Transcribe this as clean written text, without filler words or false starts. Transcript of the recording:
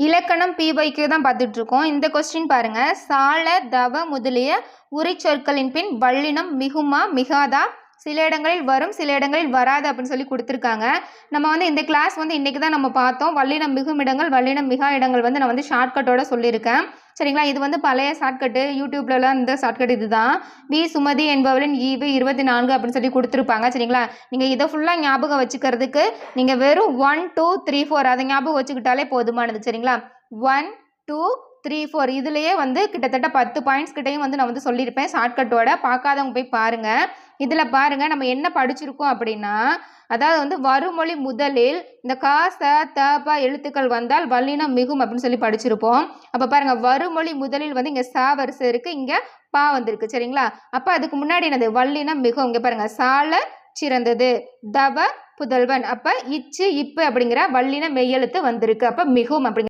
இலக்கணம் PYQ தான் பார்த்துட்டு இருக்கோம். இந்த கொஸ்டின் பாருங்க. சால தவ முதலிய உரிச்சொற்களின் பின் வல்லினம் மிகுமா மிகாதா, சில இடங்களில் வரும் சில இடங்களில் வராது அப்படின்னு சொல்லி கொடுத்துருக்காங்க. நம்ம வந்து இந்த கிளாஸ் வந்து இன்றைக்கி தான் நம்ம பார்த்தோம். வல்லினம் மிகும் இடங்கள் வல்லினம் மிகா இடங்கள் வந்து நான் வந்து ஷார்ட்கட்டோட சொல்லியிருக்கேன். சரிங்களா? இது வந்து பழைய ஷார்ட்கட்டு, யூடியூப்லலாம் இந்த ஷார்ட்கட் இதுதான். வி சுமதி என்பவளின் ஈவு 24 அப்படின்னு சொல்லி கொடுத்துருப்பாங்க. சரிங்களா? நீங்கள் இதை ஃபுல்லாக ஞாபகம் வச்சுக்கிறதுக்கு நீங்கள் வெறும் 1 2 3 4 அதை ஞாபகம் வச்சுக்கிட்டாலே போதுமானது. சரிங்களா? 1 2 3 4 இதுலேயே வந்து கிட்டத்தட்ட 10 பாயிண்ட்ஸ் கிட்டையும் வந்து நான் வந்து சொல்லியிருப்பேன் ஷார்ட்கட்டோட. பார்க்காதவங்க போய் பாருங்கள். இதில் பாருங்கள் நம்ம என்ன படிச்சிருக்கோம் அப்படின்னா, அதாவது வந்து வருமொழி முதலில் இந்த கா ச த ப எழுத்துக்கள் வந்தால் வல்லினம் மிகும் அப்படின்னு சொல்லி படிச்சிருப்போம். அப்போ பாருங்கள், வருமொழி முதலில் வந்து இங்கே ச வரிசை இருக்குது, இங்கே பா வந்திருக்கு. சரிங்களா? அப்போ அதுக்கு முன்னாடி என்னது வல்லினம் மிகும். இங்கே பாருங்கள், சால சிறந்தது, தவ புதல்வன், அப்போ இச்சு இப்பு அப்படிங்கிற வல்லின மெய்யெழுத்து வந்திருக்கு. அப்போ மிகும் அப்படிங்கிற